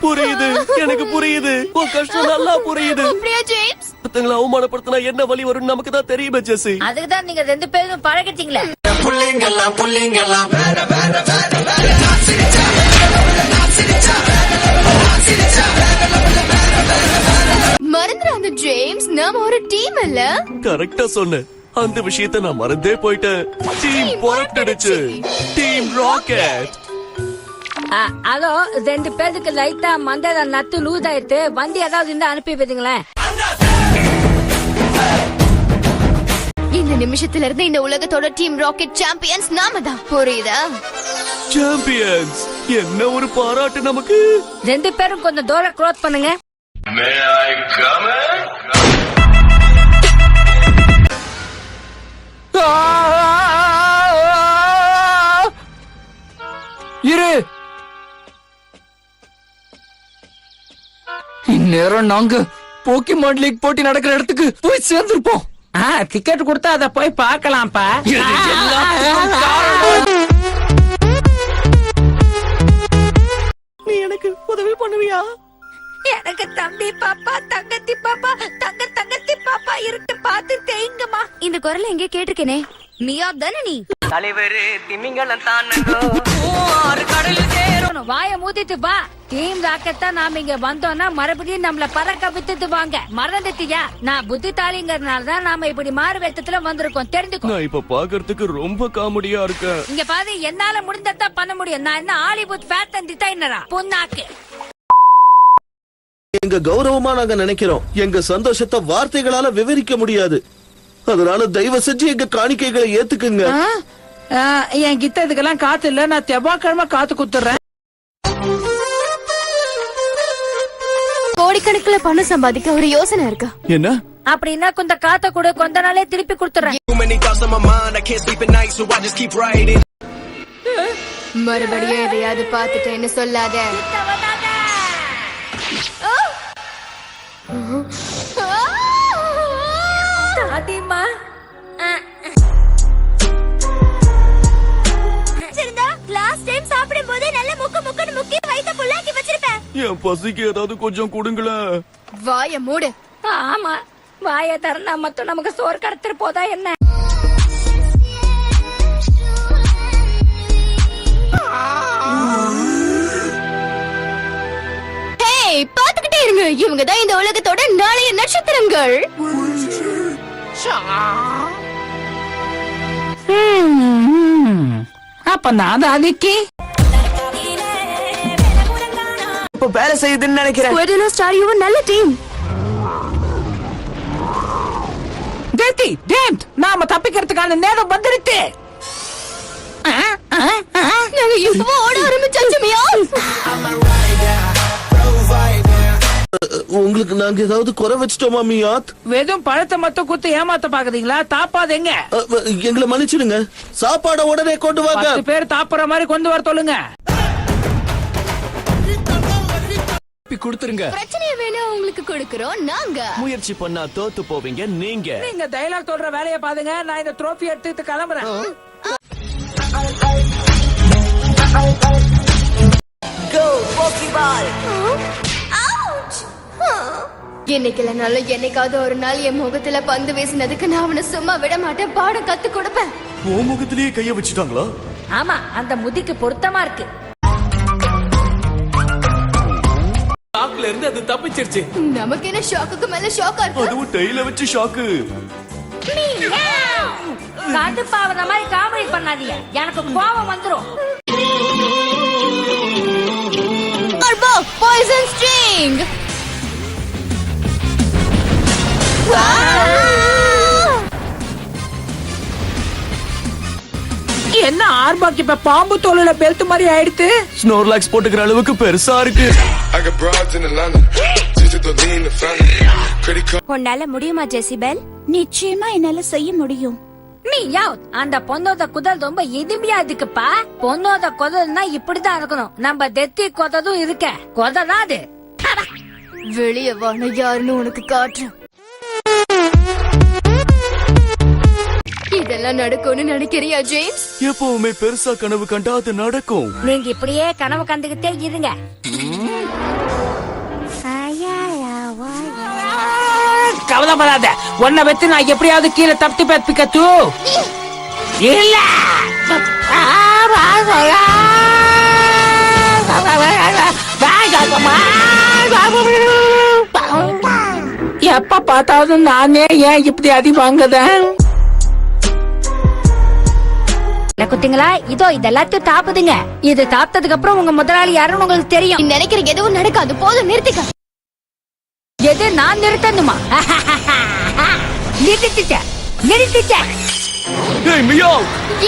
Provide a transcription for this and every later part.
புரியுது, எனக்கு புரியுது. உன் கஷ்டம் நல்லா புரியுது. அப்படியே ஜேம்ஸ்? மத்தவங்களை அவமானப்படுத்தினா என்ன வழி வரும்னு நமக்கு தான் தெரியுமே ஜெசி. அதுக்குதான் நீங்க 2 பேரும் பழகிட்டீங்களே. மறந்துடாத ஜேம்ஸ், நாம ஒரு டீம் இல்ல? கரெக்டா சொன்ன. அந்த விஷயத்தை நான் மறந்தே போயிட்டேன். டீம் புறப்பட்டுடுச்சு. Team rocket. அதோ 2 பேருக்கு லைட்டா மண்டல நத்து லூஸ் ஆயிட்டு வண்டி ஏதாவது இருந்தா அனுப்பி வைங்களேன். இந்த நிமிஷத்துல இருந்து இந்த உலகத்தோட டீம் ராக்கெட் சாம்பியன்ஸ் நாம தான், புரியுதா? சாம்பியன்ஸ், என்ன ஒரு பாராட்டு நமக்கு. 2 பேரும் கொஞ்சம் தூரம் க்ளோஸ் பண்ணுங்க. May I come in? இரு, இந்நேரம் நாங்க போக்கிமான் லீக் போட்டி நடக்கிற இடத்துக்கு போய் சேர்ந்திருப்போம். டிக்கெட் கொடுத்தா அத போய் பார்க்கலாம்ப்பா. நீ எனக்கு உதவி பண்ணுவியா? எனக்கு தம்பி பாப்பா, தங்கத்தி பாப்பா, தங்கத்தி பாப்பா இருக்கு, பார்த்து தேய்ங்கம்மா. இந்த குரல் எங்கே கேட்டிருக்கேனே. மியா தானே நீ? தலைவரு திமிங்கலம் தானோ கடல் சேரும். வாய மூத்திட்டு வா. டீம் ராக்கெட் தான் நாம இங்க வந்தோம்னா மறுபடியும் நம்மள பறக்க வித்துட்டு வாங்க. மறந்துட்டியா? நான் புத்திசாலிங்கிறதுனால தான் நாம இப்படி மாறு வேத்தத்துல வந்திருக்கோம், தெரிஞ்சுக்கோ. நான் இப்ப பாக்குறதுக்கு ரொம்ப காமெடியா இருக்கேன். இங்க பாரு, என்னால முடிஞ்சதான் பண்ண முடியும். நான் என்ன ஹாலிவுட் ஃபேஷன் டிசைனரா? பொண்ணாக்கு. எங்க கௌரவமா நாங்க நினைக்கிறோம். எங்க சந்தோஷத்தை வார்த்தைகளால விவரிக்க முடியாது. அதனால தயவு செஞ்சு எங்க காணிக்கைகளை ஏத்துக்குங்க. என் கிட்ட இதுக்கெல்லாம் காத்து இல்ல. நான் செவ்வாய்க்கிழமை காத்து குத்துறேன். கோடிக்கணக்கில் பணம் சம்பாதிக்க ஒரு யோசனை இருக்கா? என்ன? அப்படின்னா கொஞ்சம் காத்த கூட கொஞ்ச நாளே திருப்பி கொடுத்துறேன். மறுபடியும் எதையாவது பார்த்துட்டேன்னு சொல்லாத. தாதிமா, லாஸ்ட் டைம் சாப்பிடும் போது நல்ல முக்கு முக்கி வயித்தை புல்லாக்கி வச்சிருப்பேன். என் பசிக்கு ஏதாவது கொஞ்சம் கொடுங்களேன். வாய மூடு. ஆமா, வாய திறந்தா மட்டும் நமக்கு சோறு கடத்திட்டு போதா என்ன? பாத்துக்கிட்டே இருங்க, இவங்க தான் இந்த உலகத்தோட நாளைய நட்சத்திரங்கள். அப்ப நான் அதுக்கு இப்ப வேலை செய்யுதுன்னு நினைக்கிறேன். நல்ல டீம். நாம தப்பிக்கிறதுக்கான நேரம் வந்துருச்சு. நாங்க இப்போ ஓட ஆரம்பிச்சாச்சு. மியா, உங்களுக்கு நாங்க ஏதாவது குறை வச்சிட்டோமா மியாத்? வெறும் பழத்தை மட்டும் குத்து ஏமாத்த பாக்குறீங்களா? தாப்பாதீங்க. எங்களை மன்னிச்சிடுங்க. சாப்பாட உடனே கொண்டு வாங்க. 10 பேர் தாப்புற மாதிரி கொண்டு வர சொல்லுங்க. கொடுத்துருங்க. பிரச்சனையை வேணா உங்களுக்கு கொடுக்கறோம் நாங்க. முயற்சி பண்ணா தோத்து போவீங்க நீங்க. நீங்க டயலாக் சொல்ற வேலையை பாருங்க. நான் இந்த ட்ரோஃபி எடுத்துட்டு கிளம்புறேன். Go Pokeball. என்னைக்கு இல்லைனாலும் என்னைக்காவது ஒரு நாள் என் முகத்துல பந்து வீசினதுக்கு நான் அவனை சும்மா விட மாட்டேன். பாடம் கத்து கொடுப்பேன். உன் முகத்திலேயே கைய வச்சுட்டாங்களா? ஆமா, அந்த முதிக்கு பொருத்தமா இருக்கு. ஷாக்ல இருந்து அது தப்பிச்சிருச்சு. நமக்கு என்ன ஷாக்குக்கு மேல ஷாக்கா இருக்கு? அதுவும் டெய்ல வச்சு ஷாக்கு. கடுப்பாவத மாதிரி காமெடி பண்ணாதீங்க, எனக்கு கோபம் வந்துரும். Poison string. என்ன ஆர்பாக்கு இப்ப பாம்பு தோலுல பெல்ட் மாதிரி ஆயிடுத்து. ஸ்னோர்லாக்ஸ் போட்டுக்கிற அளவுக்கு பெருசா இருக்கு. உன்னால முடியுமா ஜெசிபெல்? நிச்சயமா என்னால செய்ய முடியும். அந்த பொண்ணோட குதல் ரொம்ப இனிமையா இருக்குப்பா. பொண்ணோட குதல்னா இப்படிதான் இருக்கணும். நம்ம தெத்தி கொததும் இருக்க கொததான் அது. வெளியே வான யாருன்னு உனக்கு காட்டுறேன். இதெல்லாம் நடக்கும்னு நினைக்கிறியா ஜேம்ஸ்? எப்பவுமே பெருசா கனவு கண்டா அது நடக்கும். நீங்க இப்படியே கனவு கண்டுகிட்டே இருங்க. கவலைப்படாத. உன்னை வச்சு நான் எப்படியாவது கீழே தப்பிப்பேன் பிக்கச்சு. இல்ல எப்ப பார்த்தாலும் நானே ஏன் இப்படி அடி வாங்குதேன்? குத்திங்களா, இதோ இதெல்லாத்தையும் தாப்புதுங்க. இது தாப்ததுக்கு அப்புறம் உங்க முதலாளி யாருன்னு உங்களுக்கு தெரியும். நீ நினைக்கிற எதுவும் நடக்காது, போதும் நிறுத்திக்க. எது நான் நிறுத்தணுமா? நிறுத்திட்டேன் நிறுத்திட்டேன். ஏய் மியா,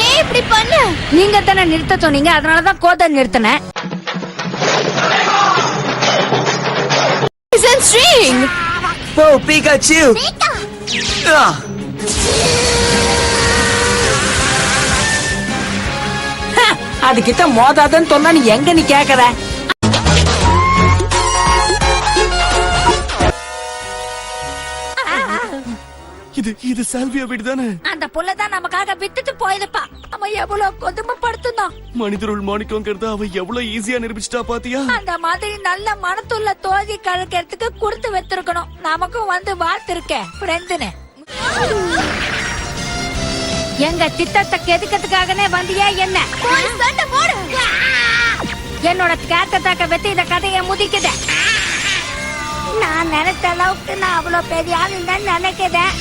ஏன் இப்படி பண்ண? நீங்க தானே நிறுத்த சொன்னீங்க, அதனாலதான் கோத நிறுத்தினேன். String. போ பிகாச்சு. அது கிட்ட மோதாதன்னு சொன்னா நீ எங்க நீ கேக்குற? இது சால்வியா வீடு தானே? அந்த புள்ளதான் நமக்காக வித்துட்டு போயிருப்பா. அவன் எவ்வளவு கொடுமைப்படுத்தினான். மனிதருள் மாணிக்கங்கிறத அவ எவ்வளவு ஈஸியா நிரூபிச்சிட்டா பாத்தியா? அந்த மாதிரி நல்ல மனத்துள்ள தோதி கலக்கிறதுக்கு கொடுத்து வச்சிருக்கணும். நமக்கும் வந்து வாழ்த்திருக்கேன் ஃப்ரெண்டுன்னு. எங்க திட்டத்தை கெதுக்கிறதுக்காகனே வந்தியா என்ன? சண்டை போடு. என்னோட கேட்டத்தாக்க வெத்தி இந்த கதையை முதிக்குது. நான் நினைச்ச அளவுக்கு நான் அவ்வளவு பெரிய ஆள் இல்லைன்னு நினைக்கிறேன்.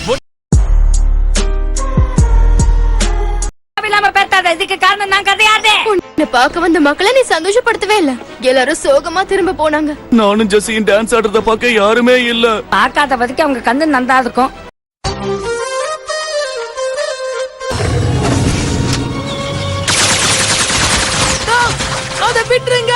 இல்லாம பேசாத, இதுக்கு காரணம் நான் கிடையாது. உன்னை பார்க்க வந்த மக்களை நீ சந்தோஷப்படுத்தவே இல்ல. எல்லாரும் சோகமா திரும்ப போனாங்க. நானும் ஜெசியும் டான்ஸ் ஆடுறத பார்க்க யாருமே இல்ல. பார்க்காத பதுக்கு அவங்க கண்ணு நந்தா இருக்கும். அதை விட்டுருங்க.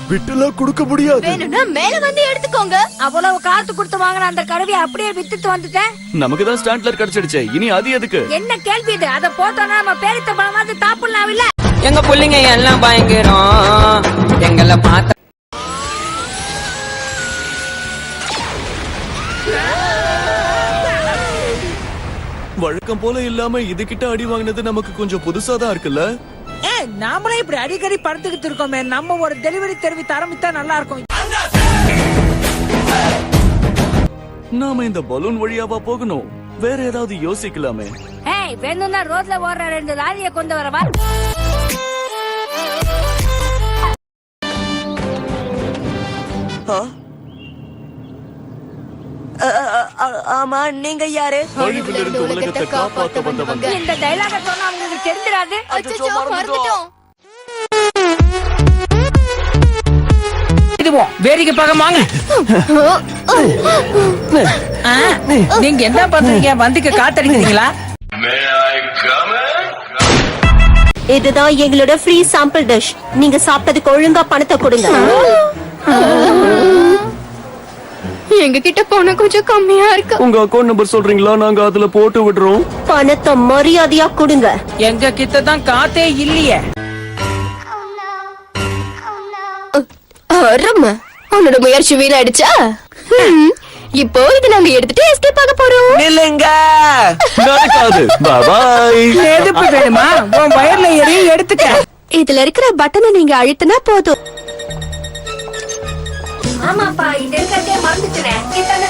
விட்டுலாம் கொடுக்க முடியாது. வேணும்னா மேல வந்து எடுத்துக்கோங்க. அவ்வளவு காத்து கொடுத்து வாங்கின அந்த கருவியை அப்படியே வித்துட்டு வந்துட்டேன். நமக்கு தான் ஸ்டாண்ட்லர் கிடைச்சிடுச்சே, இனி அது எதுக்கு? என்ன கேள்வி இது? அத போட்டோம்னா நம்ம பேரித்த பழமாவது தாப்புலாம் இல்ல. எங்க புள்ளைங்க எல்லாம் பயங்கரம். எங்களை பார்த்த வழக்கம் போல இல்லாம இது கிட்ட அடி வாங்கினது நமக்கு கொஞ்சம் புதுசா தான் இருக்குல்ல? நாமளே இப்படி அடிக்கடி படுத்துக்கிட்டு இருக்கோமே, நம்ம ஒரு டெலிவரி தெரிவித்து ஆரம்பித்தா நல்லா இருக்கும். நாம இந்த பலூன் வழியாவா போகணும்? வேற ஏதாவது யோசிக்கலாமே. ஏய், வேணும்னா ரோட்ல ஓடுற 2 லாரியை கொண்டு வரவா? ஆமா, நீங்க யாரு? அழிவிலிருந்து உலகத்தை காப்பாத்த வந்தவங்க. இந்த டைலாக சொன்னா உங்களுக்கு தெரிஞ்சிடாது. அச்சச்சோ, மறந்துட்டோம். இதுவோம் வேடிக்கை பார்க்க வாங்க. நீங்க என்ன பண்றீங்க? வந்துக்கு காத்தடிக்கிறீங்களா? May I come in? இதுதான் எங்களோட ஃப்ரீ சாம்பிள் டிஷ். நீங்க சாப்பிட்டதுக்கு ஒழுங்கா பணத்தை கொடுங்க. எங்க கிட்ட பணம் கொஞ்சம் கம்மியா இருக்கு. உங்க அக்கவுண்ட் நம்பர் சொல்றீங்களா? நாங்க அதுல போட்டு விடுறோம். பணத்தை மரியாதையா கொடுங்க. எங்க கிட்ட தான் காத்தே இல்லையே. அருமை, உன்னோட முயற்சி வீணாயிடுச்சா? இப்போ இது நாங்க எடுத்துட்டு எஸ்கேப் ஆக போறோம். நில்லுங்க. நடக்காது. பாய். எதுப்பு வேணுமா? உன் வயர்ல ஏறி எடுத்துக்க. இதுல இருக்கிற பட்டனை நீங்க அழுத்தினா போதும். ஆமாப்பா, இது இருக்கிறதே மறந்துட்டேன். கிட்ட